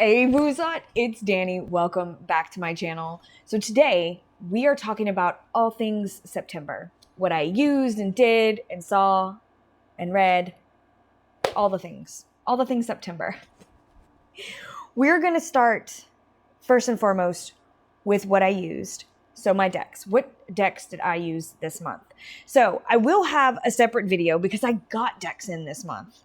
Hey Woozot, it's Dani. Welcome back to my channel. So today we are talking about all things September. What I used and did and saw and read, all the things September. We're gonna start first and foremost with what I used. So my decks. What decks did I use this month? So I will have a separate video because I got decks in this month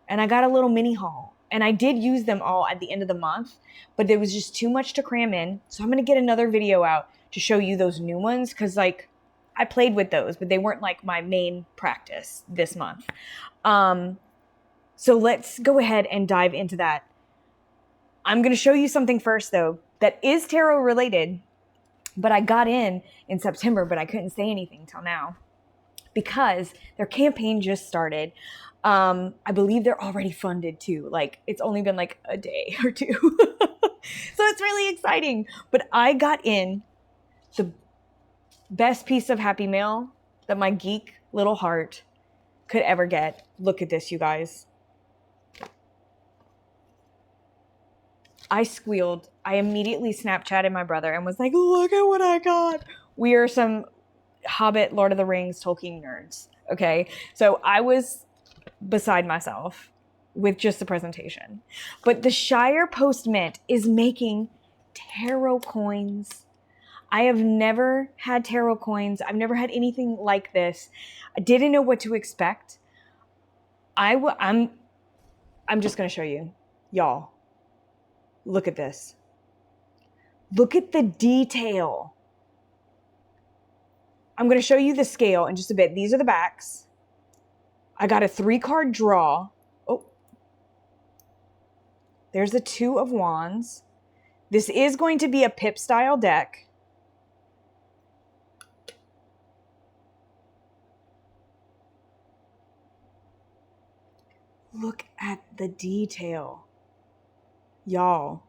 and I got a little mini haul. And I did use them all at the end of the month, but there was just too much to cram in. So I'm going to get another video out to show you those new ones because like I played with those, but they weren't like my main practice this month. So let's go ahead and dive into that. I'm going to show you something first though that is tarot related, but I got in September, but I couldn't say anything till now because their campaign just started. I believe they're already funded too. Like it's only been like a day or two. So it's really exciting. But I got in the best piece of happy mail that my geek little heart could ever get. Look at this, you guys. I squealed. I immediately Snapchatted my brother and was like, look at what I got. We are some Hobbit, Lord of the Rings, Tolkien nerds. Okay. So I was beside myself with just the presentation. But the Shire Post Mint is making tarot coins. I have never had tarot coins. I've never had anything like this. I didn't know what to expect. I'm just going to show you. Y'all, look at this. Look at the detail. I'm going to show you the scale in just a bit. These are the backs. I got a 3-card draw. Oh, there's the 2 of Wands. This is going to be a pip style deck. Look at the detail, y'all.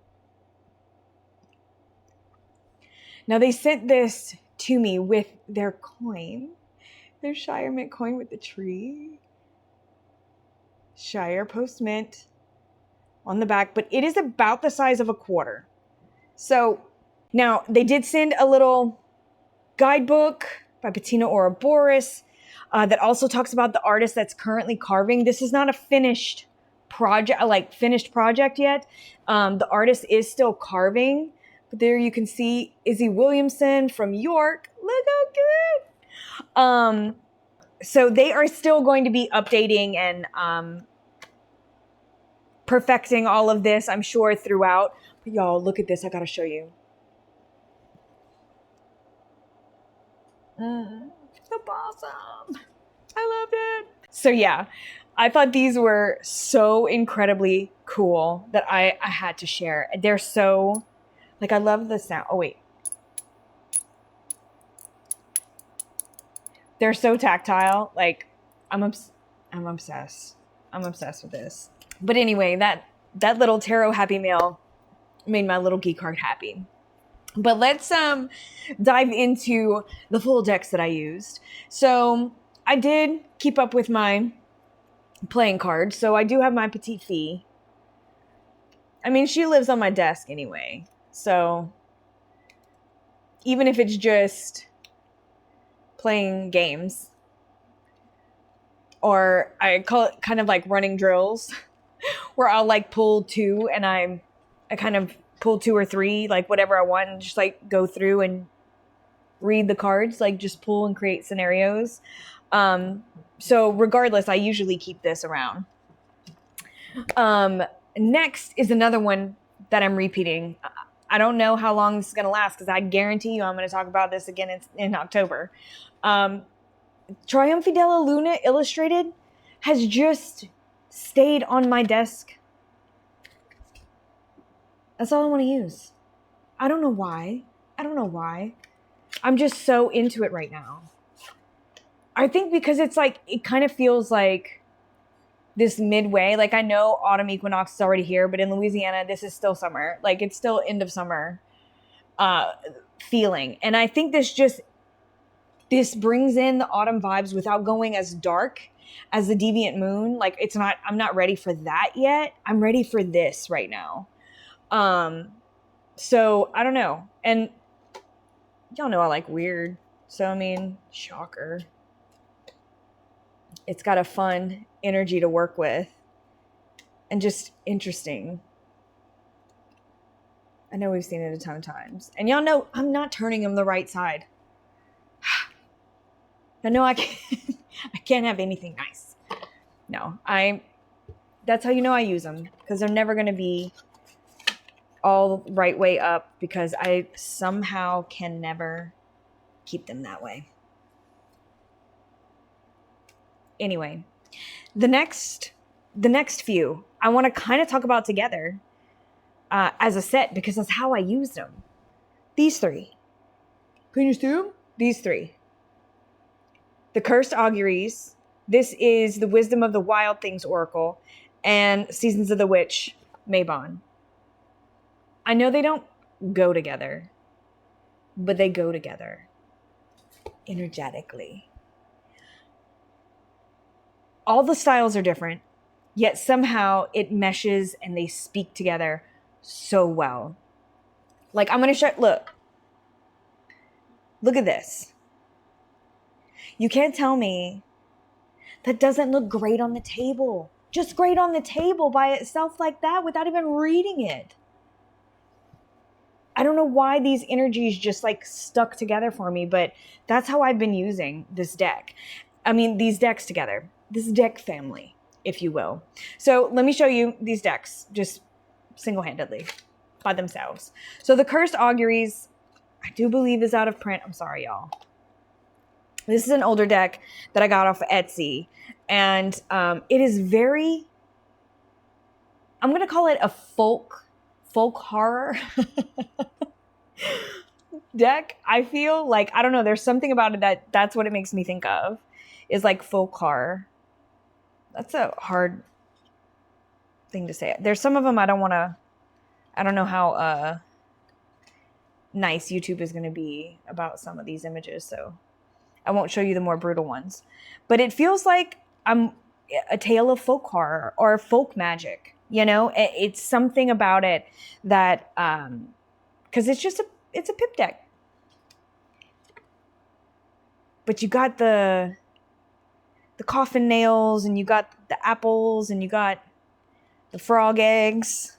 Now they sent this to me with their coin, their Shire Mint coin with the tree. Shire Post Mint on the back, but it is about the size of a quarter. So now they did send a little guidebook by Bettina Ouroboros that also talks about the artist that's currently carving. This is not a finished project yet. The artist is still carving, but there you can see Izzy Williamson from York. Look how good. So they are still going to be updating and perfecting all of this, I'm sure, throughout. But y'all, look at this. I gotta show you. The Opossum. I loved it. So yeah, I thought these were so incredibly cool that I had to share. They're so, like, I love the sound. Oh, wait. They're so tactile. Like, I'm obsessed. I'm obsessed with this. But anyway, that little tarot happy mail made my little geek heart happy. But let's dive into the full decks that I used. So I did keep up with my playing cards. So I do have my petite fille. I mean, she lives on my desk anyway. So even if it's just playing games, or I call it kind of like running drills, where I'll like pull 2 and I kind of pull 2 or 3, like whatever I want, and just like go through and read the cards, like just pull and create scenarios. So regardless, I usually keep this around. Next is another one that I'm repeating. I don't know how long this is going to last because I guarantee you I'm going to talk about this again in October. Triumph Della Luna Illustrated has just stayed on my desk. That's all I want to use. I don't know why. I'm just so into it right now. I think because it's like, it kind of feels like this midway. Like I know autumn equinox is already here, but in Louisiana, this is still summer. Like it's still end of summer feeling. And I think this brings in the autumn vibes without going as dark as the Deviant Moon. Like I'm not ready for that yet. I'm ready for this right now. So I don't know. And y'all know I like weird. So, I mean, shocker. It's got a fun energy to work with and just interesting. I know we've seen it a ton of times. And y'all know I'm not turning them the right side. I know I can't have anything nice. No, that's how you know I use them, because they're never going to be all right way up, because I somehow can never keep them that way. Anyway, the next few I want to kind of talk about together as a set, because that's how I used them. These three. Can you see them? These three. The Cursed Auguries. This is the Wisdom of the Wild Things Oracle, and Seasons of the Witch Mabon. I know they don't go together, but they go together energetically. All the styles are different, yet somehow it meshes and they speak together so well. Like, I'm going to show, look at this. You can't tell me that doesn't look great on the table. Just great on the table by itself like that without even reading it. I don't know why these energies just like stuck together for me, but that's how I've been using this deck. I mean, these decks together, this deck family, if you will. So let me show you these decks just single-handedly by themselves. So the Cursed Auguries, I do believe is out of print. I'm sorry, y'all. This is an older deck that I got off of Etsy. And it is very, I'm going to call it a folk horror deck. I feel like, I don't know, there's something about it that's what it makes me think of, is like folk horror. That's a hard thing to say. There's some of them I don't know how nice YouTube is going to be about some of these images, so I won't show you the more brutal ones. But it feels like I'm a tale of folk horror or folk magic, you know? It's something about it that, because it's a pip deck. But you got the coffin nails, and you got the apples, and you got the frog eggs.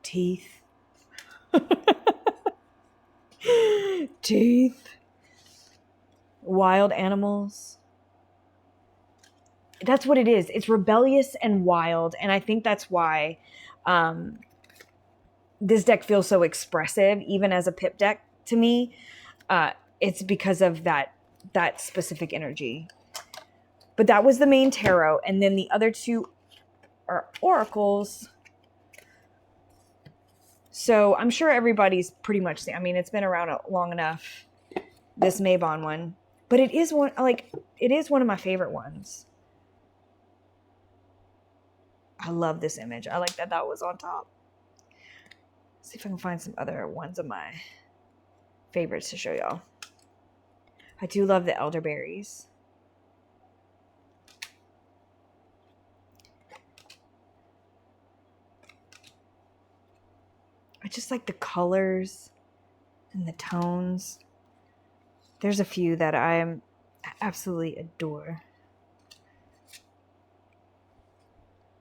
Teeth. Teeth. Wild animals. That's what it is. It's rebellious and wild. And I think that's why this deck feels so expressive, even as a pip deck to me. It's because of that specific energy. But that was the main tarot. And then the other two are oracles. So I'm sure everybody's pretty much seen. I mean, it's been around long enough, this Mabon one. But it is one of my favorite ones. I love this image. I like that was on top. Let's see if I can find some other ones of my favorites to show y'all. I do love the elderberries. I just like the colors and the tones. There's a few that I absolutely adore.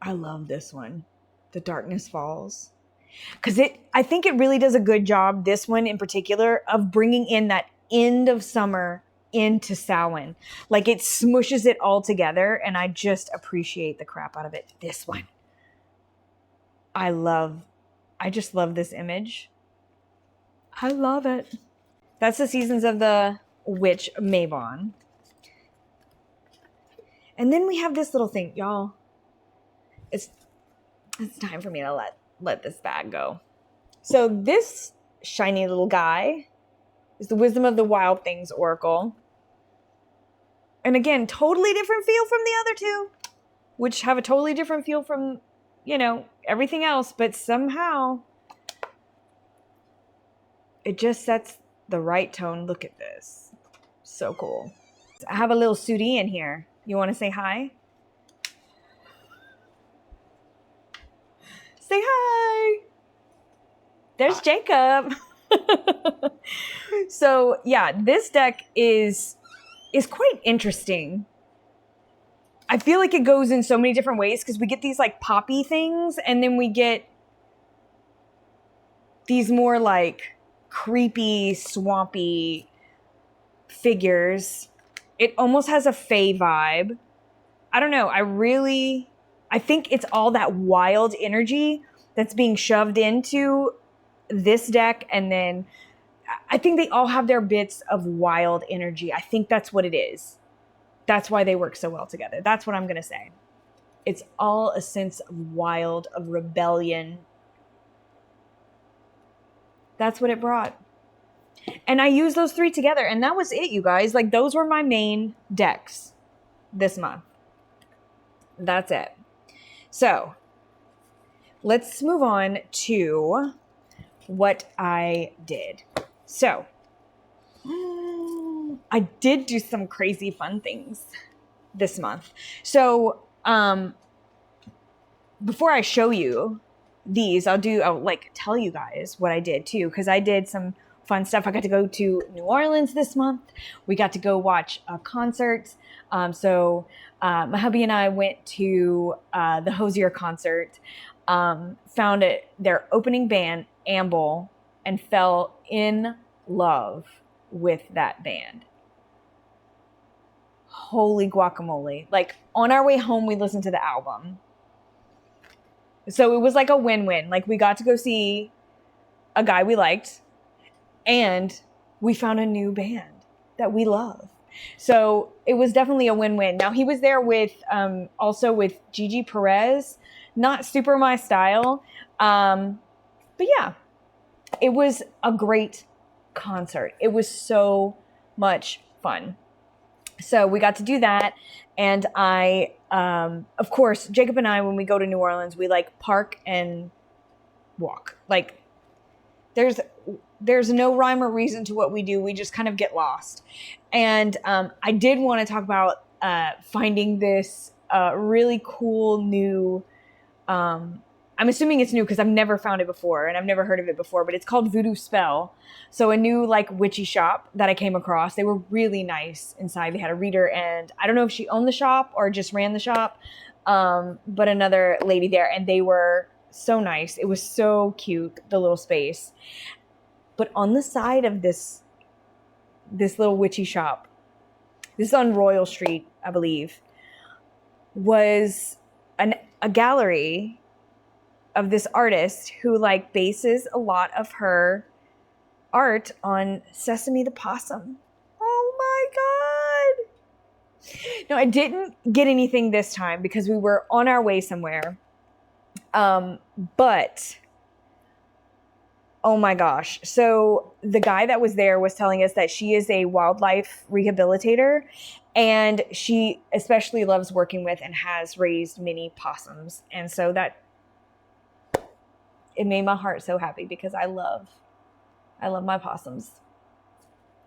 I love this one, The Darkness Falls. Because I think it really does a good job, this one in particular, of bringing in that end of summer into Samhain. Like, it smushes it all together, and I just appreciate the crap out of it. This one. I just love this image. I love it. That's the Seasons of the Witch Mabon. And then we have this little thing, y'all. It's time for me to let this bag go. So this shiny little guy is the Wisdom of the Wild Things Oracle. And again, totally different feel from the other two, which have a totally different feel from, you know, everything else. But somehow it just sets the right tone. Look at this. So cool. I have a little Sudi in here. You want to say hi? Say There's Jacob. So yeah, this deck is quite interesting. I feel like it goes in so many different ways because we get these like poppy things, and then we get these more like creepy, swampy figures. It almost has a fae vibe. I don't know. I think it's all that wild energy that's being shoved into this deck. And then I think they all have their bits of wild energy. I think that's what it is. That's why they work so well together. That's what I'm going to say. It's all a sense of wild, of rebellion. That's what it brought. And I used those three together, and that was it, you guys. Like, those were my main decks this month. That's it. So let's move on to what I did. So I did do some crazy fun things this month. So before I show you these, I'll like tell you guys what I did too, because I did some fun stuff. I got to go to New Orleans this month. We got to go watch a concert. So my hubby and I went to the Hozier concert, found their opening band, Amble, and fell in love with that band. Holy guacamole. Like, on our way home, we listened to the album. So it was like a win-win. Like, we got to go see a guy we liked, and we found a new band that we love. So it was definitely a win-win. Now, he was there with also with Gigi Perez. Not super my style. But yeah, it was a great concert. It was so much fun. So we got to do that. And I, of course, Jacob and I, when we go to New Orleans, we like park and walk. Like, there's no rhyme or reason to what we do. We just kind of get lost. And I did want to talk about finding this really cool new, I'm assuming it's new because I've never found it before and I've never heard of it before, but it's called Voodoo Spell. So a new like witchy shop that I came across. They were really nice inside. They had a reader, and I don't know if she owned the shop or just ran the shop, but another lady there, and they were so nice. It was so cute, the little space. But on the side of this little witchy shop, this is on Royal Street, I believe, was a gallery of this artist who like bases a lot of her art on Sesame the Opossum. Oh my God. No, I didn't get anything this time because we were on our way somewhere. But oh my gosh. So the guy that was there was telling us that she is a wildlife rehabilitator, and she especially loves working with and has raised many possums. And so it made my heart so happy because I love my possums.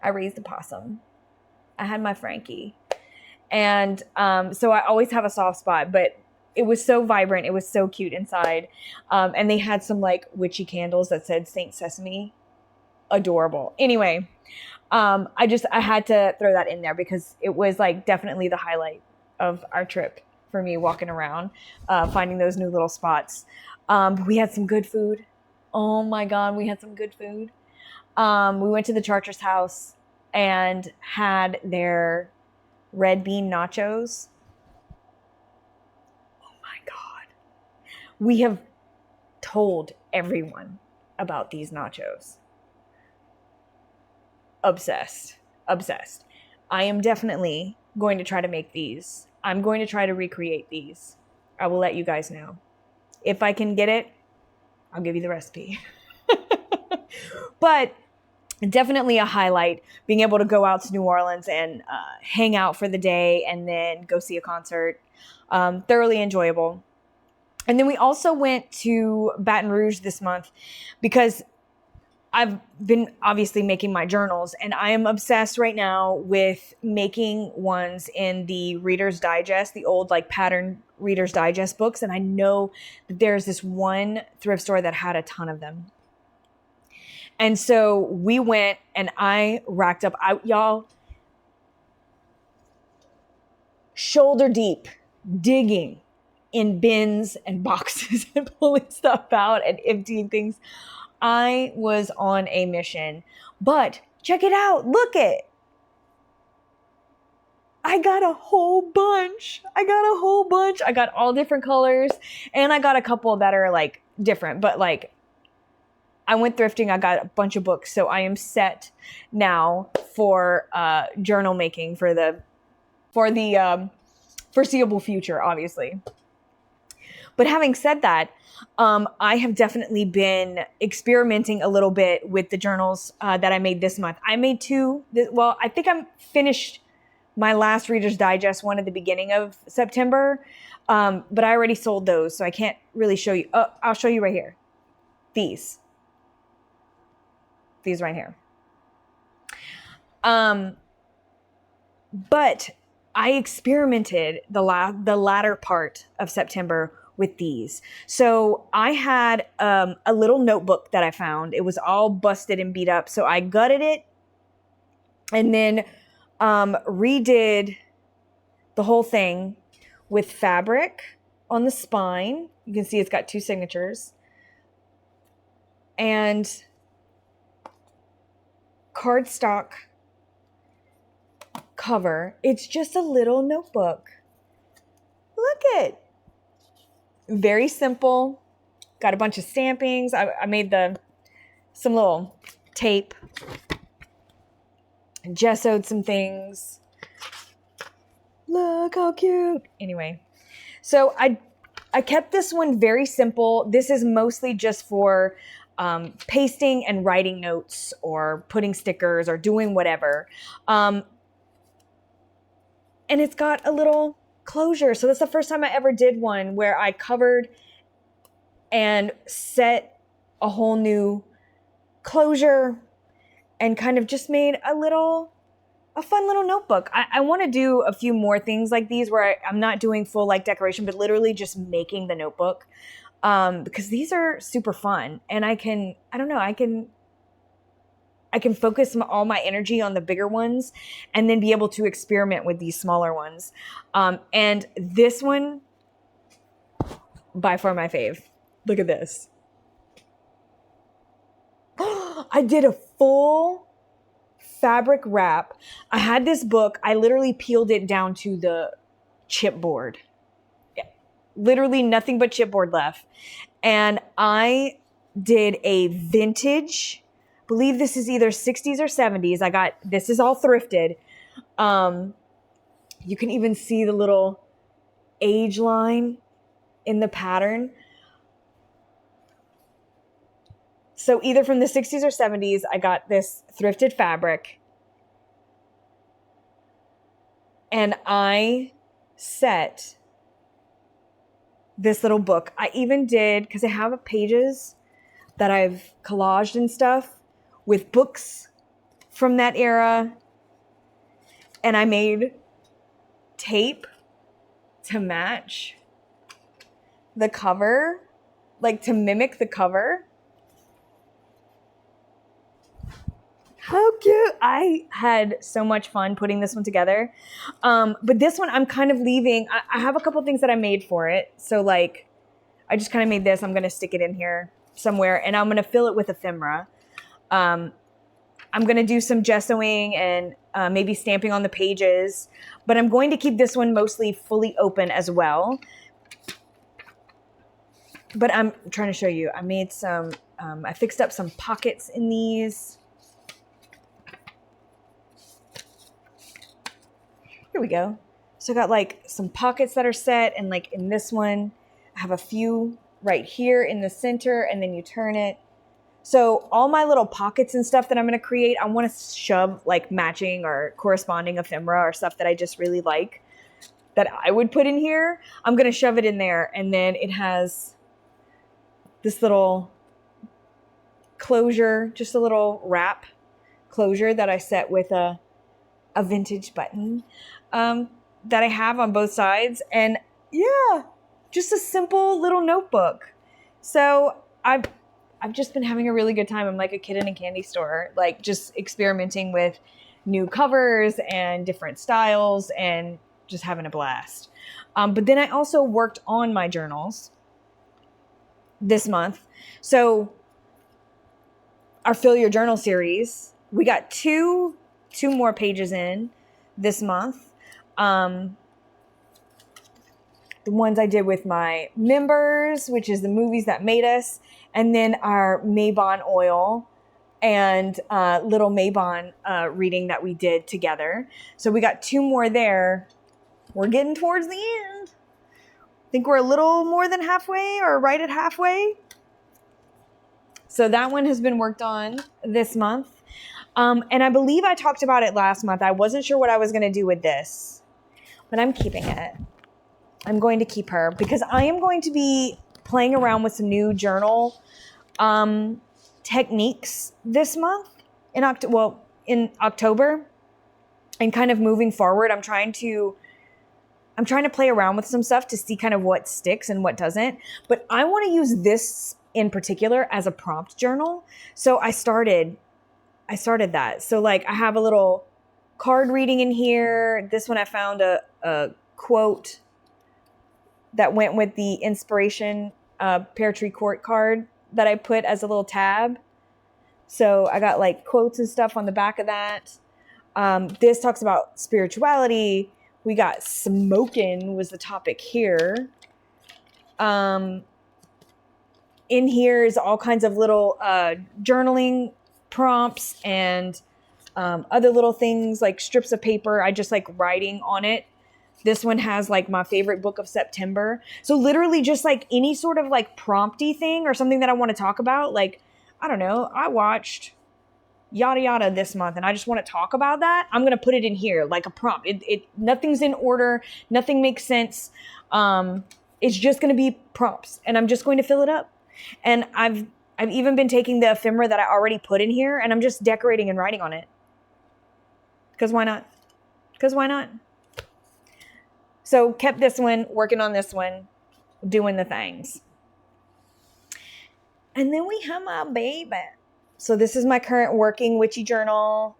I raised a possum. I had my Frankie. And so I always have a soft spot, but it was so vibrant. It was so cute inside. And they had some like witchy candles that said Saint Sesame. Adorable. Anyway, I had to throw that in there because it was like definitely the highlight of our trip for me, walking around, finding those new little spots. We had some good food. Oh my God, we had some good food. We went to the Chartres House and had their red bean nachos. Oh my God. We have told everyone about these nachos. Obsessed. I am definitely going to try to make these. I'm going to try to recreate these. I will let you guys know. If I can get it, I'll give you the recipe. But definitely a highlight, being able to go out to New Orleans and hang out for the day and then go see a concert. Thoroughly enjoyable. And then we also went to Baton Rouge this month because I've been obviously making my journals, and I am obsessed right now with making ones in the Reader's Digest, the old like pattern Reader's Digest books. And I know that there's this one thrift store that had a ton of them. And so we went and I racked up, y'all, shoulder deep digging in bins and boxes and pulling stuff out and emptying things. I was on a mission. But check it out. Look it. I got a whole bunch. I got all different colors. And I got a couple that are like different. But like, I went thrifting. I got a bunch of books. So I am set now for journal making for the foreseeable future, obviously. But having said that, I have definitely been experimenting a little bit with the journals that I made this month. I made two. Well, I think I'm finished my last Reader's Digest one at the beginning of September. But I already sold those, so I can't really show you. Oh, I'll show you right here. These right here. But I experimented the latter part of September with these. So I had a little notebook that I found. It was all busted and beat up. So I gutted it and then redid the whole thing with fabric on the spine. You can see it's got two signatures. And cardstock cover. It's just a little notebook. Look it. Very simple. Got a bunch of stampings. I made some little tape. Gessoed some things. Look how cute. Anyway, so I kept this one very simple. This is mostly just for pasting and writing notes or putting stickers or doing whatever. And it's got a little closure. So that's the first time I ever did one where I covered and set a whole new closure and kind of just made a fun little notebook. I want to do a few more things like these where I'm not doing full like decoration, but literally just making the notebook. Because these are super fun and I can focus all my energy on the bigger ones and then be able to experiment with these smaller ones. And this one, by far my fave. Look at this. I did a full fabric wrap. I had this book. I literally peeled it down to the chipboard. Literally nothing but chipboard left. And I did a vintage, I believe this is either 60s or 70s. This is all thrifted. You can even see the little age line in the pattern. So either from the 60s or 70s, I got this thrifted fabric. And I set this little book. I even did, because I have pages that I've collaged and stuff with books from that era. And I made tape to match the cover, like to mimic the cover. How cute. I had so much fun putting this one together. But this one I'm kind of leaving. I have a couple things that I made for it. So like, I just kind of made this. I'm going to stick it in here somewhere and I'm going to fill it with ephemera. I'm going to do some gessoing and maybe stamping on the pages. But I'm going to keep this one mostly fully open as well. But I'm trying to show you. I made some, I fixed up some pockets in these. Here we go. So I got like some pockets that are set and like in this one, I have a few right here in the center and then you turn it. So all my little pockets and stuff that I'm going to create, I want to shove like matching or corresponding ephemera or stuff that I just really like that I would put in here. I'm going to shove it in there and then it has this little closure, just a little wrap closure that I set with a vintage button that I have on both sides. And yeah, just a simple little notebook. So I I've just been having a really good time. I'm like a kid in a candy store, like just experimenting with new covers and different styles and just having a blast. But then I also worked on my journals this month. So our Fill Your Journal series, we got two more pages in this month. The ones I did with my members, which is the movies that made us, and then our Mabon oil and little Mabon reading that we did together. So we got 2 more there. We're getting towards the end. I think we're a little more than halfway or right at halfway. So that one has been worked on this month. And I believe I talked about it last month. I wasn't sure what I was going to do with this, but I'm keeping it. I'm going to keep her because I am going to be playing around with some new journal techniques this month in October, and kind of moving forward. I'm trying to play around with some stuff to see kind of what sticks and what doesn't. But I want to use this in particular as a prompt journal. So I started that. So like I have a little card reading in here. This one I found a quote that went with the inspiration Pear Tree Court card that I put as a little tab. So I got like quotes and stuff on the back of that. This talks about spirituality. We got smoking was the topic here. In here is all kinds of little journaling prompts and other little things like strips of paper. I just like writing on it. This one has like my favorite book of September. So literally just like any sort of like prompty thing or something that I want to talk about. Like, I don't know, I watched yada yada this month and I just want to talk about that. I'm going to put it in here like a prompt. Nothing's in order. Nothing makes sense. It's just going to be prompts and I'm just going to fill it up. And I've even been taking the ephemera that I already put in here and I'm just decorating and writing on it. Because why not? So kept this one, working on this one, doing the things. And then we have my baby. So this is my current working witchy journal.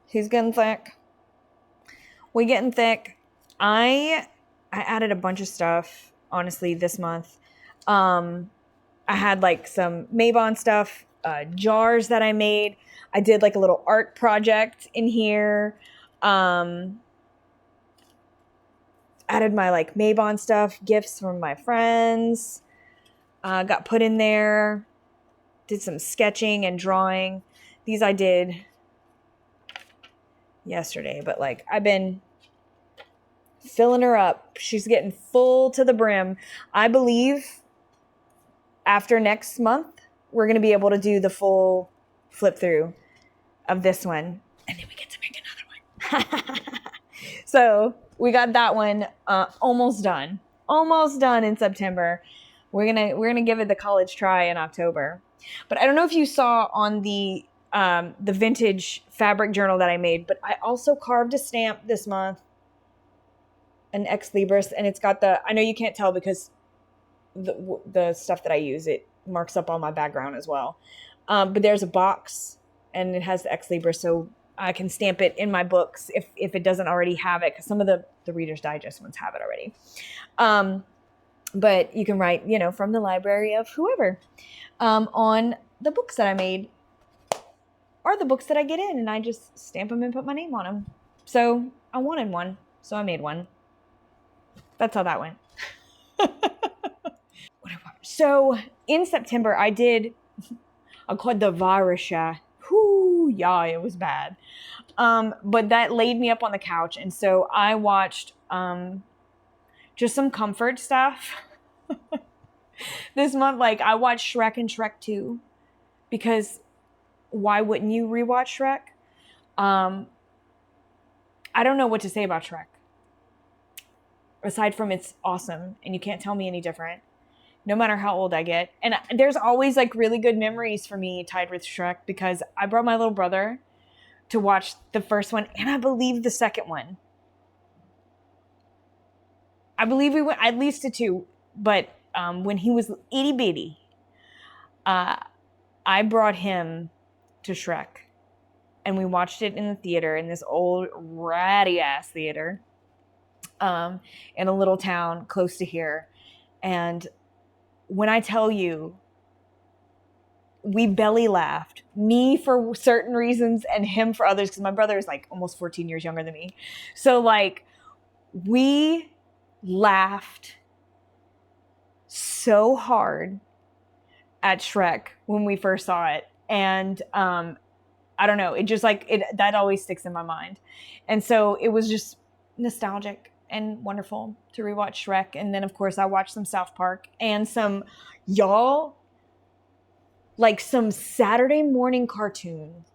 He's getting thick. We getting thick. I added a bunch of stuff, honestly, this month. I had like some Mabon stuff, jars that I made. I did like a little art project in here. Added my like Mabon stuff, gifts from my friends, got put in there, did some sketching and drawing. These I did yesterday, but like I've been filling her up. She's getting full to the brim. I believe after next month, we're going to be able to do the full flip through of this one. And then we get to make another one. So we got that one almost done in September. We're gonna give it the college try in October. But I don't know if you saw on the vintage fabric journal that I made, but I also carved a stamp this month, an Ex Libris, and it's got I know you can't tell because the stuff that I use, it marks up on my background as well. But there's a box and it has the Ex Libris, so I can stamp it in my books if it doesn't already have it, because some of the Reader's Digest ones have it already. But you can write, from the library of whoever on the books that I made or the books that I get in, and I just stamp them and put my name on them. So I wanted one, so I made one. That's how that went. So in September, I called the Varusha. Yeah, it was bad. But that laid me up on the couch. And so I watched just some comfort stuff this month. Like I watched Shrek and Shrek 2 because why wouldn't you rewatch Shrek? I don't know what to say about Shrek. Aside from it's awesome and you can't tell me any different. No matter how old I get. And there's always like really good memories for me tied with Shrek because I brought my little brother to watch the first one and I believe the second one. I believe we went at least to 2, but when he was itty bitty, I brought him to Shrek, and we watched it in the theater, in this old ratty ass theater, in a little town close to here. And when I tell you, we belly laughed, me for certain reasons and him for others, because my brother is like almost 14 years younger than me. So like, we laughed so hard at Shrek when we first saw it. And I don't know, it just like, that always sticks in my mind. And so it was just nostalgic and wonderful to rewatch Shrek. And then of course I watched some South Park and some Saturday morning cartoon,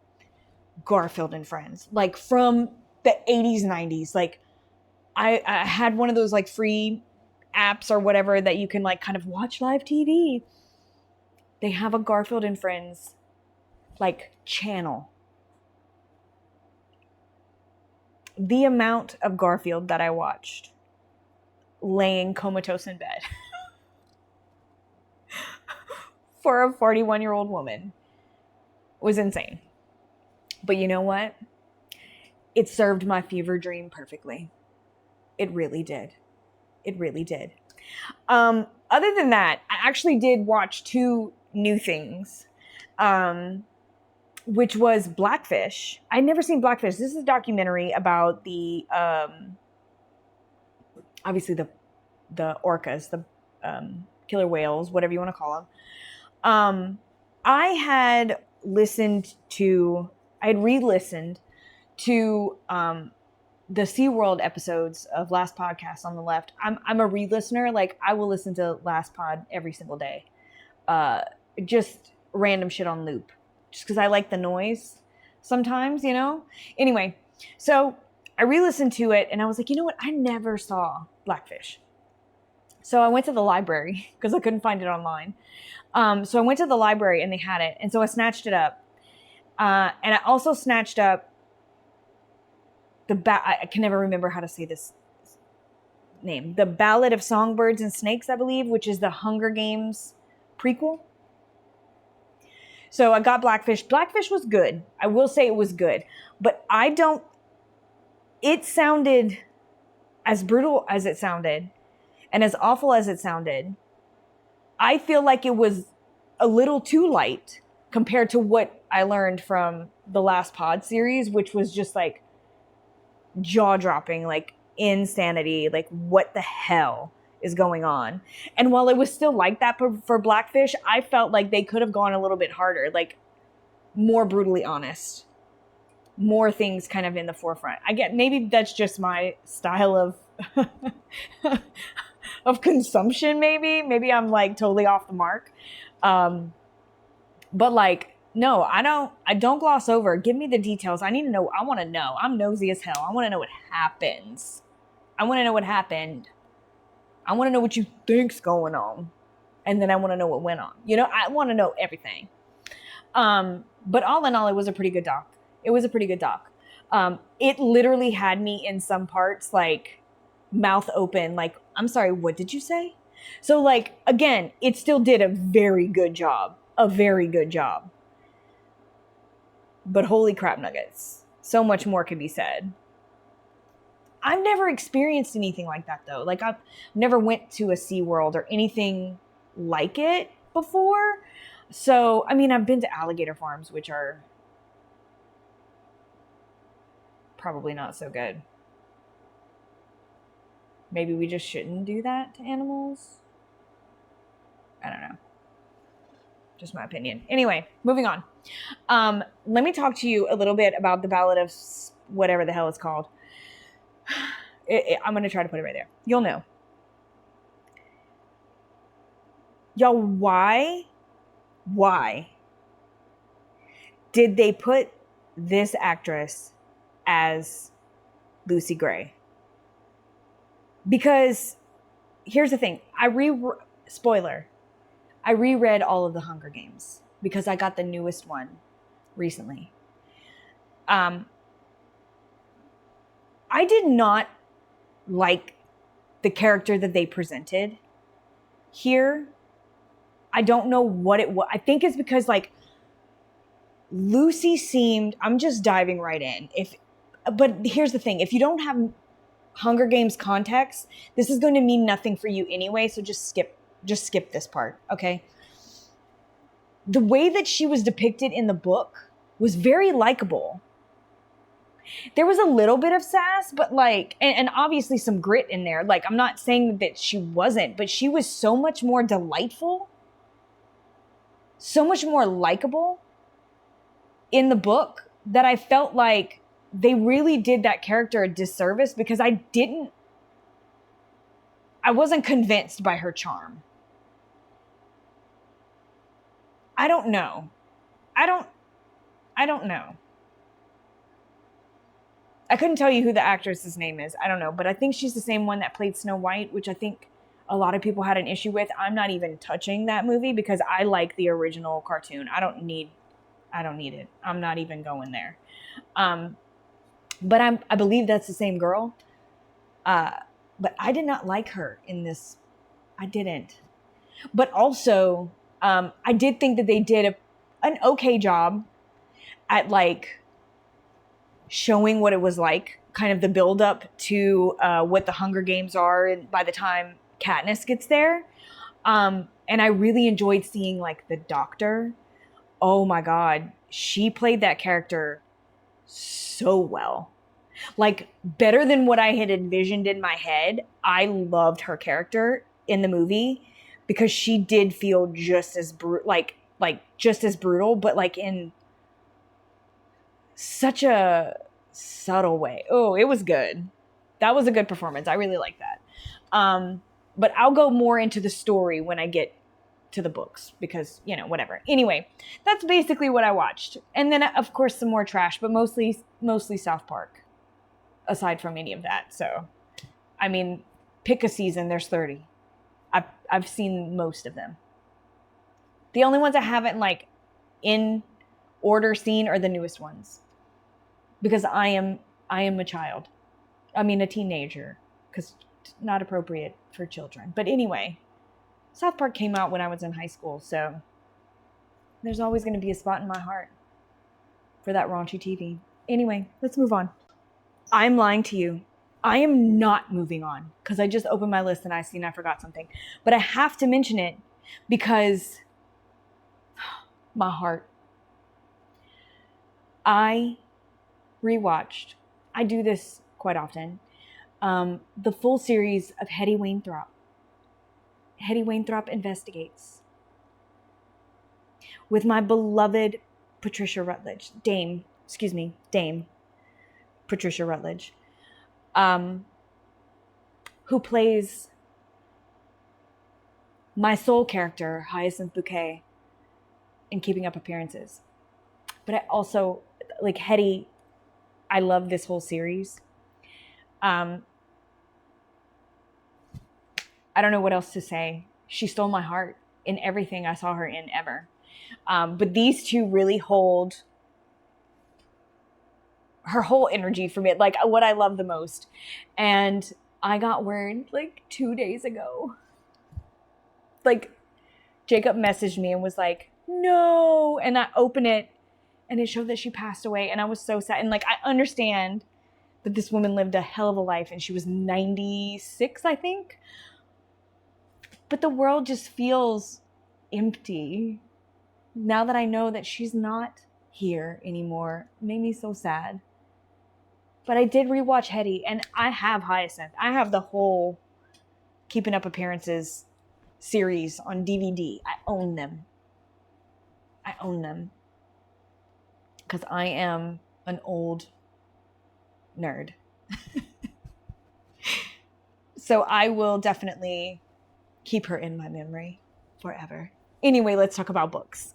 Garfield and Friends, like from the 80s, 90s. Like I had one of those like free apps or whatever that you can like kind of watch live TV. They have a Garfield and Friends like channel. The amount of Garfield that I watched laying comatose in bed for a 41-year-old woman was insane. But you know what? It served my fever dream perfectly. It really did. It really did. Other than that, I actually did watch 2 new things, which was Blackfish. I'd never seen Blackfish. This is a documentary about the, obviously the orcas, the killer whales, whatever you want to call them. I had re-listened to the SeaWorld episodes of Last Podcast on the Left. I'm a re-listener. Like, I will listen to Last Pod every single day. Just random shit on loop. Just because I like the noise sometimes, you know? Anyway, so I re-listened to it and I was like, you know what? I never saw Blackfish. So I went to the library because I couldn't find it online. So I went to the library and they had it. And so I snatched it up. And I also snatched up I can never remember how to say this name. The Ballad of Songbirds and Snakes, I believe, which is the Hunger Games prequel. So I got Blackfish. Blackfish was good. I will say it was good. But it sounded as brutal as it sounded and as awful as it sounded. I feel like it was a little too light compared to what I learned from the Last Pod series, which was just like jaw-dropping, like insanity, like what the hell is going on. And while it was still like that for Blackfish, I felt like they could have gone a little bit harder, like more brutally honest, more things kind of in the forefront. I get, maybe that's just my style of of consumption. Maybe I'm like totally off the mark. But like, no, I don't gloss over. Give me the details. I need to know. I want to know. I'm nosy as hell. I want to know what happens. I want to know what happened. I want to know what you think's going on. And then I want to know what went on. You know, I want to know everything. But all in all, it was a pretty good doc. It was a pretty good doc. It literally had me in some parts like mouth open, like, I'm sorry, what did you say? So like, again, it still did a very good job. A very good job. But holy crap nuggets. So much more could be said. I've never experienced anything like that though. Like, I've never went to a SeaWorld or anything like it before. So, I mean, I've been to alligator farms, which are probably not so good. Maybe we just shouldn't do that to animals. I don't know. Just my opinion. Anyway, moving on. Let me talk to you a little bit about the Ballad of whatever the hell it's called. I'm going to try to put it right there. You'll know. Y'all, why did they put this actress as Lucy Gray? Because here's the thing. Spoiler. I reread all of the Hunger Games because I got the newest one recently. I did not like the character that they presented here I don't know what it was. I think it's because like Lucy seemed, I'm just diving right in. But here's the thing. If you don't have Hunger Games context, this is going to mean nothing for you anyway. So just skip this part. Okay. The way that she was depicted in the book was very likable. There was a little bit of sass, but like, and obviously some grit in there. Like, I'm not saying that she wasn't, but she was so much more delightful, so much more likable in the book that I felt like they really did that character a disservice because I wasn't convinced by her charm. I don't know. I don't know. I couldn't tell you who the actress's name is. I don't know, but I think she's the same one that played Snow White, which I think a lot of people had an issue with. I'm not even touching that movie because I like the original cartoon. I don't need it. I'm not even going there. But I believe that's the same girl. But I did not like her in this. I didn't. But also, I did think that they did an okay job at like showing what it was like, kind of the build up to what the Hunger Games are by the time Katniss gets there. And I really enjoyed seeing like the doctor. Oh my God. She played that character so well. Like better than what I had envisioned in my head. I loved her character in the movie because she did feel just as just as brutal, but like in such a subtle way. Oh, it was good. That was a good performance. I really like that. But I'll go more into the story when I get to the books because, whatever. Anyway, that's basically what I watched. And then, of course, some more trash, but mostly South Park, aside from any of that. So, I mean, pick a season. There's 30. I've seen most of them. The only ones I haven't, like, in order seen are the newest ones. Because I am a child. I mean, a teenager. Because it's not appropriate for children. But anyway, South Park came out when I was in high school. So there's always going to be a spot in my heart for that raunchy TV. Anyway, let's move on. I'm lying to you. I am not moving on. Because I just opened my list and I forgot something. But I have to mention it because my heart. I rewatched. I do this quite often. The full series of Hetty Wainthrop. Hetty Wainthrop Investigates. With my beloved Patricia Rutledge. Dame Patricia Rutledge. Who plays my soul character, Hyacinth Bouquet, in Keeping Up Appearances. But I also, like Hetty, I love this whole series. I don't know what else to say. She stole my heart in everything I saw her in ever. But these two really hold her whole energy for me, like what I love the most. And I got word like 2 days ago. Like Jacob messaged me and was like, no. And I open it and it showed that she passed away. And I was so sad. And like, I understand that this woman lived a hell of a life and she was 96, I think. But the world just feels empty now that I know that she's not here anymore. It made me so sad. But I did rewatch Hetty, and I have Hyacinth. I have the whole Keeping Up Appearances series on DVD. I own them. Because I am an old nerd. So I will definitely keep her in my memory forever. Anyway, let's talk about books.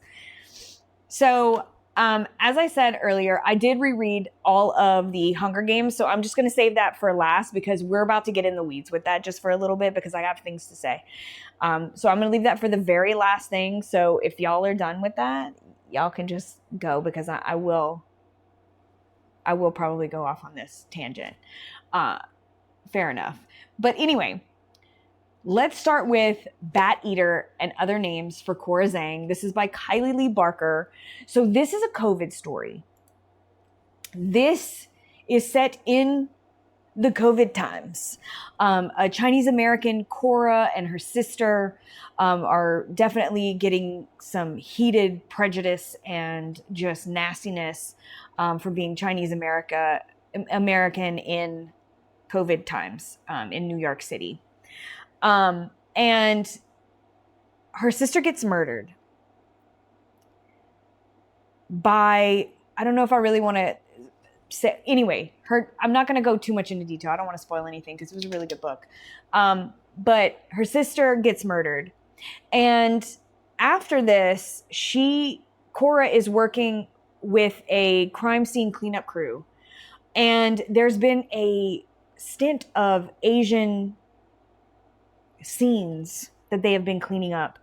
So, as I said earlier, I did reread all of the Hunger Games, so I'm just going to save that for last because we're about to get in the weeds with that just for a little bit because I have things to say. So I'm going to leave that for the very last thing. So if y'all are done with that, y'all can just go because I will probably go off on this tangent. Fair enough. But anyway, Let's start with Bat Eater and Other Names for Cora Zhang. This is by Kylie Lee Barker. So this is a COVID story. This is set in the COVID times. A Chinese American, Cora, and her sister are definitely getting some heated prejudice and just nastiness for being Chinese American in COVID times in New York City. And her sister gets murdered by, I don't know if I really want to say, anyway, I'm not going to go too much into detail. I don't want to spoil anything because it was a really good book. But her sister gets murdered. And after this, Cora is working with a crime scene cleanup crew. And there's been a stint of Asian scenes that they have been cleaning up,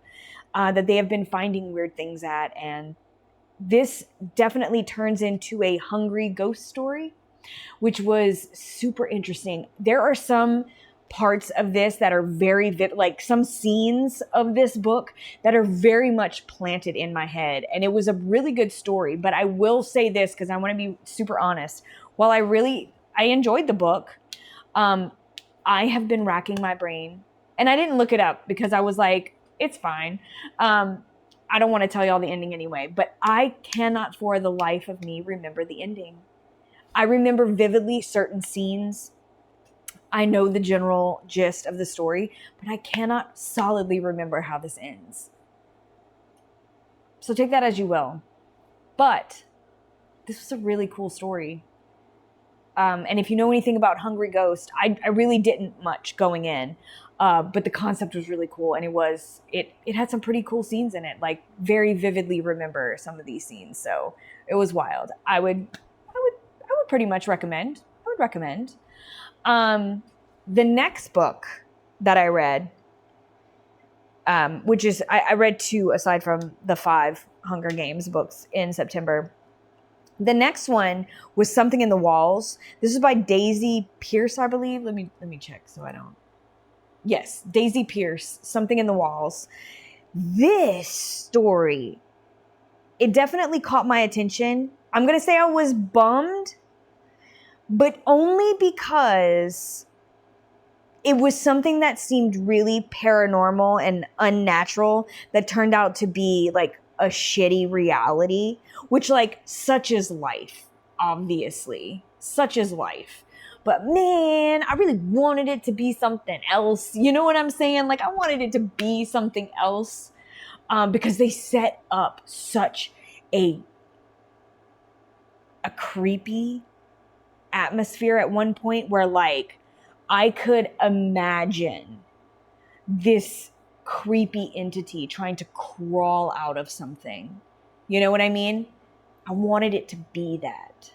that they have been finding weird things at. And this definitely turns into a hungry ghost story, which was super interesting. There are some parts of this that are very like some scenes of this book that are very much planted in my head. And it was a really good story. But I will say this, because I want to be super honest. While I enjoyed the book, I have been racking my brain. And I didn't look it up because I was like, it's fine. I don't want to tell y'all the ending anyway, but I cannot for the life of me remember the ending. I remember vividly certain scenes. I know the general gist of the story, but I cannot solidly remember how this ends. So take that as you will. But this was a really cool story. And if you know anything about Hungry Ghost, I really didn't much going in. But the concept was really cool, and it had some pretty cool scenes in it. Like, very vividly remember some of these scenes, so it was wild. I would pretty much recommend. I would recommend. The next book that I read, which is I read 2 aside from the 5 Hunger Games books in September. The next one was Something in the Walls. This is by Daisy Pierce, I believe. Let me check so I don't. Yes, Daisy Pierce, Something in the Walls. This story, it definitely caught my attention. I'm going to say I was bummed, but only because it was something that seemed really paranormal and unnatural that turned out to be like a shitty reality, which, like, such is life, obviously. Such is life. But man, I really wanted it to be something else. You know what I'm saying? Like, I wanted it to be something else because they set up such a creepy atmosphere at one point where, like, I could imagine this creepy entity trying to crawl out of something. You know what I mean? I wanted it to be that.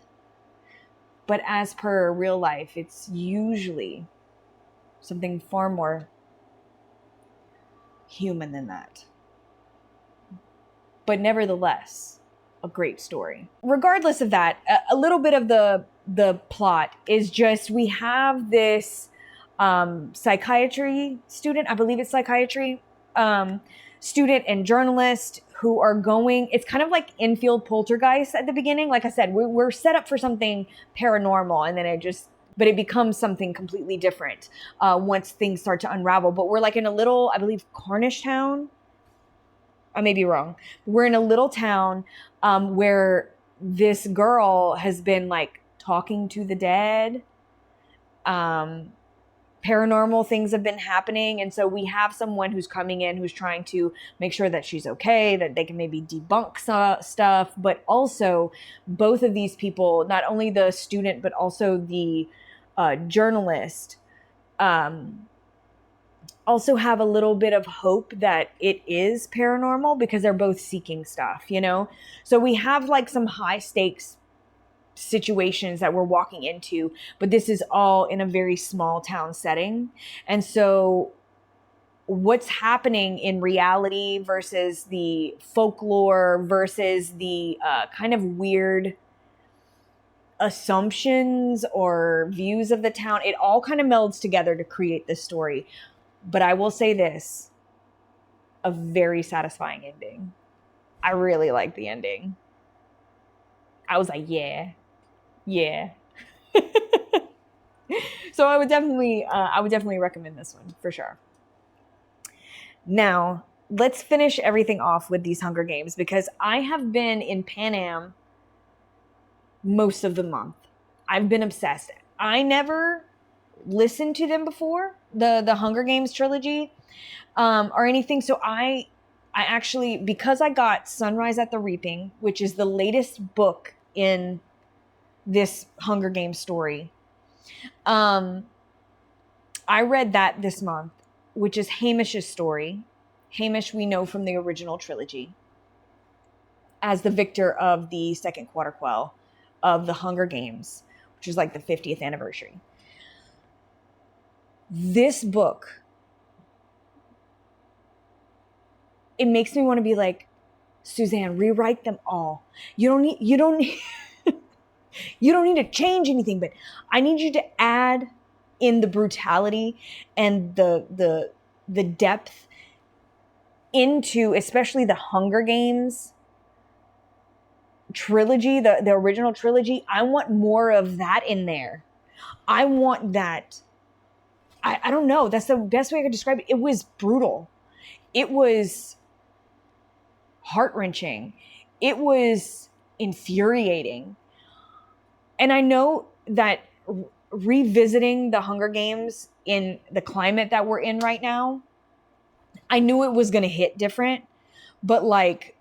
But as per real life, it's usually something far more human than that. But nevertheless, a great story. Regardless of that, a little bit of the plot is just, we have this psychiatry student, I believe it's psychiatry, student and journalist who are going, it's kind of like infield poltergeist at the beginning. Like I said, we're set up for something paranormal, and then but it becomes something completely different once things start to unravel. But we're like in a little, I believe, Cornish town. I may be wrong. We're in a little town where this girl has been like talking to the dead. Paranormal things have been happening. And so we have someone who's coming in who's trying to make sure that she's okay, that they can maybe debunk stuff. But also both of these people, not only the student, but also the journalist, also have a little bit of hope that it is paranormal because they're both seeking stuff, you know? So we have like some high stakes situations that we're walking into, but this is all in a very small town setting. And so what's happening in reality versus the folklore versus the kind of weird assumptions or views of the town, it all kind of melds together to create this story. But I will say this, a very satisfying ending. I really like the ending. I was like, yeah. So I would definitely recommend this one for sure. Now, let's finish everything off with these Hunger Games, because I have been in Pan Am most of the month. I've been obsessed. I never listened to them before, the Hunger Games trilogy, or anything. So I actually, because I got Sunrise at the Reaping, which is the latest book in this Hunger Games story, I read that this month, which is Hamish's story. Hamish, we know from the original trilogy as the victor of the second quarterquell of the Hunger Games, which is like the 50th anniversary. This book, it makes me want to be like, Suzanne, rewrite them all. You don't need you don't need to change anything, but I need you to add in the brutality and the depth into, especially the Hunger Games trilogy, the original trilogy. I want more of that in there. I want that. I don't know. That's the best way I could describe it. It was brutal. It was heart-wrenching. It was infuriating. And I know that revisiting the Hunger Games in the climate that we're in right now, I knew it was going to hit different, but like,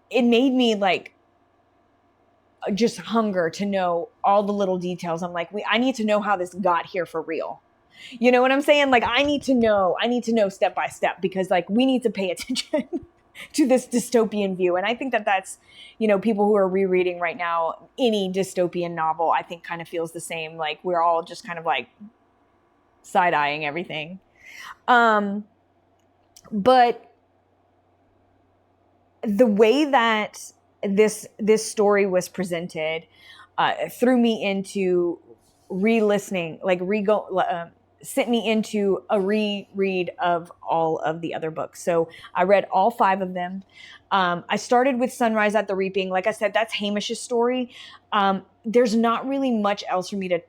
it made me like just hunger to know all the little details. I'm like, I need to know how this got here for real. You know what I'm saying? Like, I need to know step by step, because like, we need to pay attention to this dystopian view. And I think that that's, people who are rereading right now, any dystopian novel, I think kind of feels the same. Like, we're all just kind of like side-eyeing everything. But the way that this story was presented threw me into re-listening, like sent me into a reread of all of the other books. So I read all 5 of them. I started with Sunrise at the Reaping. Like I said, that's Hamish's story. There's not really much else for me to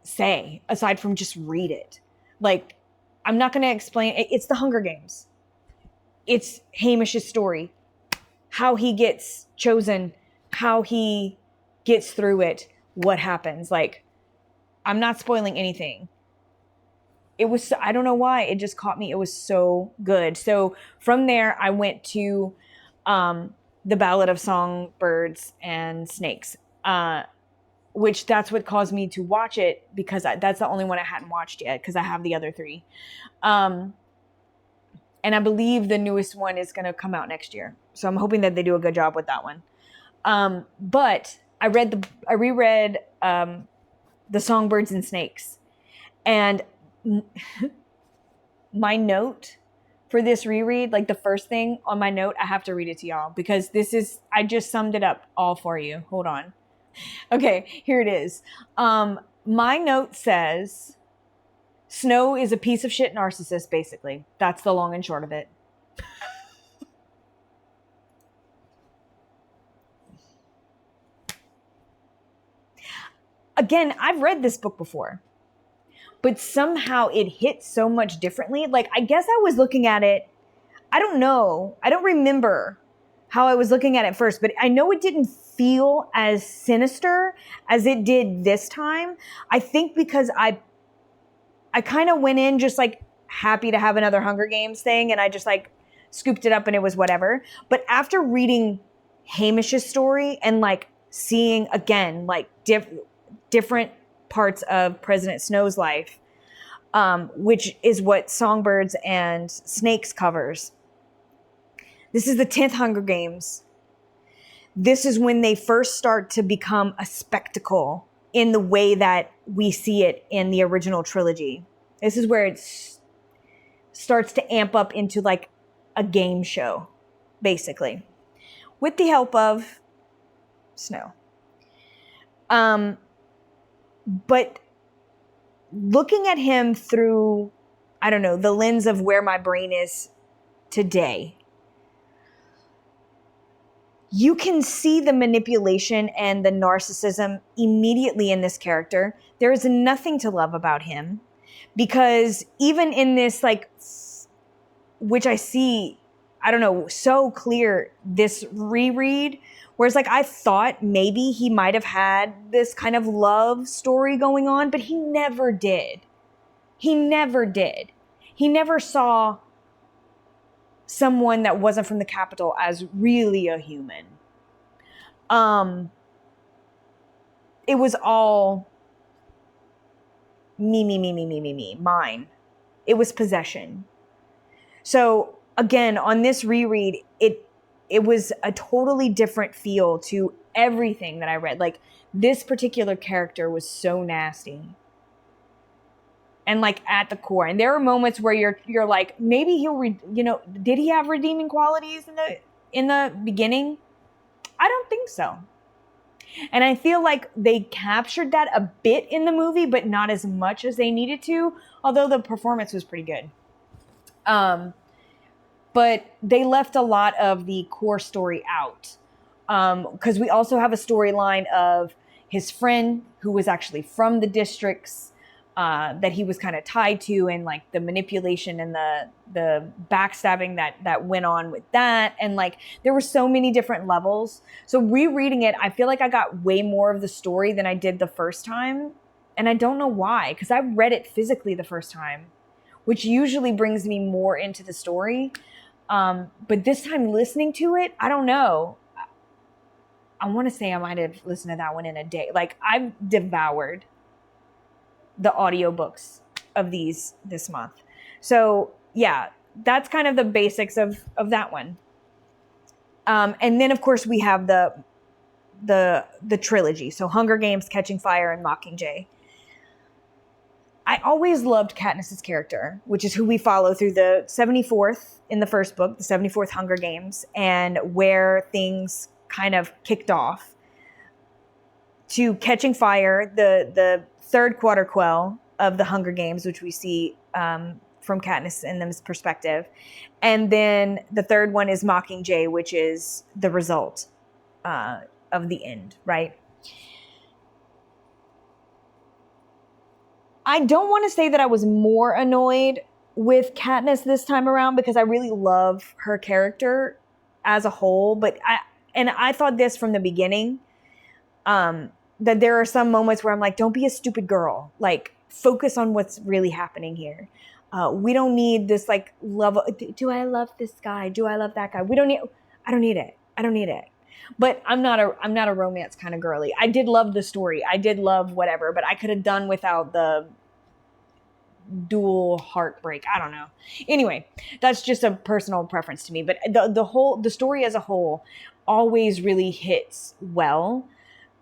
say aside from just read it. Like, I'm not going to explain. It's the Hunger Games. It's Hamish's story. How he gets chosen, how he gets through it, what happens. Like, I'm not spoiling anything. It was, I don't know why, it just caught me. It was so good. So from there, I went to the Ballad of Songbirds and Snakes, which that's what caused me to watch it, because that's the only one I hadn't watched yet, because I have the other 3. And I believe the newest one is going to come out next year. So I'm hoping that they do a good job with that one. But I reread the Songbirds and Snakes. And my note for this reread, like the first thing on my note, I have to read it to y'all, because I just summed it up all for you. Hold on. Okay, here it is. My note says, Snow is a piece of shit narcissist, basically. That's the long and short of it. Again, I've read this book before, but somehow it hit so much differently. Like, I guess I was looking at it, I don't know. I don't remember how I was looking at it first, but I know it didn't feel as sinister as it did this time. I think because I kind of went in just like happy to have another Hunger Games thing, and I just like scooped it up and it was whatever. But after reading Hamish's story and like seeing again like different parts of President Snow's life, which is what Songbirds and Snakes covers. This is the 10th Hunger Games. This is when they first start to become a spectacle in the way that we see it in the original trilogy. This is where it starts to amp up into like a game show, basically, with the help of Snow. But looking at him through, I don't know, the lens of where my brain is today, you can see the manipulation and the narcissism immediately in this character. There is nothing to love about him, because even in this, like, which I see, I don't know, so clear this reread, whereas like I thought maybe he might have had this kind of love story going on, but he never did. He never did. He never saw someone that wasn't from the capital as really a human. It was all me, mine. It was possession. So again, on this reread, it was a totally different feel to everything that I read. Like, this particular character was so nasty. And like at the core. And there are moments where you're like, maybe he'll did he have redeeming qualities in the beginning? I don't think so. And I feel like they captured that a bit in the movie, but not as much as they needed to, although the performance was pretty good. But they left a lot of the core story out. Because we also have a storyline of his friend who was actually from the districts that he was kind of tied to, and like the manipulation and the backstabbing that went on with that. And like, there were so many different levels. So rereading it, I feel like I got way more of the story than I did the first time. And I don't know why, because I read it physically the first time, which usually brings me more into the story. But this time listening to it, I don't know. I want to say I might have listened to that one in a day. Like, I've devoured the audiobooks of this month. So yeah, that's kind of the basics of that one. And then of course we have the trilogy. So Hunger Games, Catching Fire, and Mockingjay. I always loved Katniss's character, which is who we follow through the 74th in the first book, the 74th Hunger Games, and where things kind of kicked off, to Catching Fire, the third quarter quell of the Hunger Games, which we see from Katniss and them's perspective. And then the third one is Mockingjay, which is the result of the end, right? I don't want to say that I was more annoyed with Katniss this time around, because I really love her character as a whole. But I thought this from the beginning, that there are some moments where I'm like, don't be a stupid girl. Like, focus on what's really happening here. We don't need this like love. Do I love this guy? Do I love that guy? I don't need it. But I'm not a romance kind of girly. I did love the story. I did love whatever, but I could have done without the dual heartbreak. I don't know. Anyway, that's just a personal preference to me. But the story as a whole always really hits well.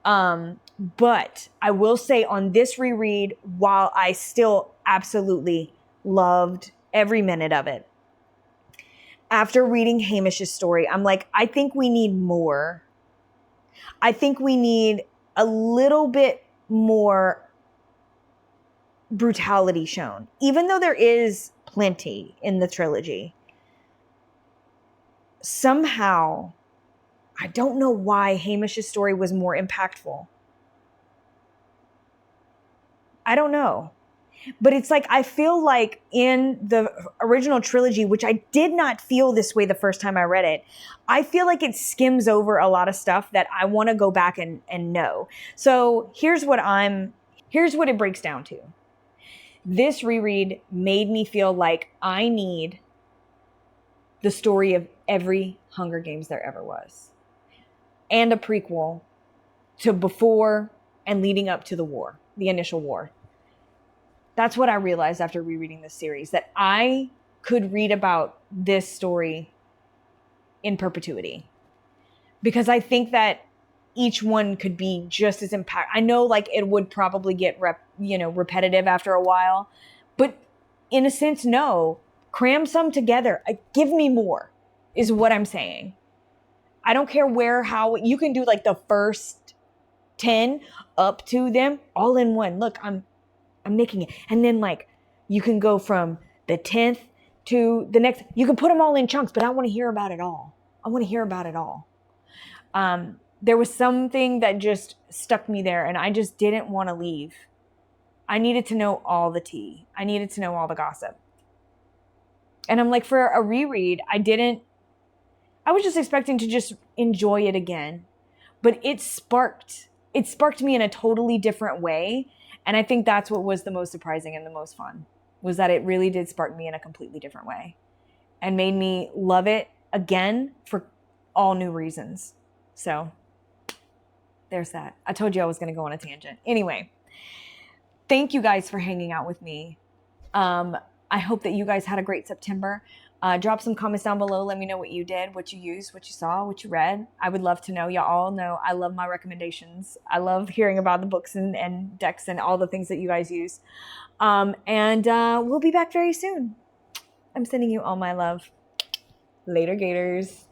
But I will say on this reread, while I still absolutely loved every minute of it, after reading Hamish's story, I'm like, I think we need more. I think we need a little bit more brutality shown, even though there is plenty in the trilogy. Somehow, I don't know why Hamish's story was more impactful. I don't know. But it's like, I feel like in the original trilogy, which I did not feel this way the first time I read it, I feel like it skims over a lot of stuff that I want to go back and know. So here's what it breaks down to. This reread made me feel like I need the story of every Hunger Games there ever was, and a prequel to before and leading up to the war, the initial war. That's what I realized after rereading this series, that I could read about this story in perpetuity, because I think that each one could be just as impactful. I know like it would probably get repetitive after a while, but in a sense, no, cram some together. Give me more is what I'm saying. I don't care how you can do like the first 10 up to them all in one. Look, I'm making it. And then like you can go from the 10th to the next. You can put them all in chunks, but I want to hear about it all. I want to hear about it all. There was something that just stuck me there, and I just didn't want to leave. I needed to know all the tea. I needed to know all the gossip. And I'm like, for a reread, I was just expecting to just enjoy it again. But it sparked me in a totally different way. And I think that's what was the most surprising and the most fun, was that it really did spark me in a completely different way and made me love it again for all new reasons. So there's that. I told you I was going to go on a tangent. Anyway, thank you guys for hanging out with me. I hope that you guys had a great September. Drop some comments down below. Let me know what you did, what you used, what you saw, what you read. I would love to know. Y'all all know I love my recommendations. I love hearing about the books and decks and all the things that you guys use. And we'll be back very soon. I'm sending you all my love. Later, Gators.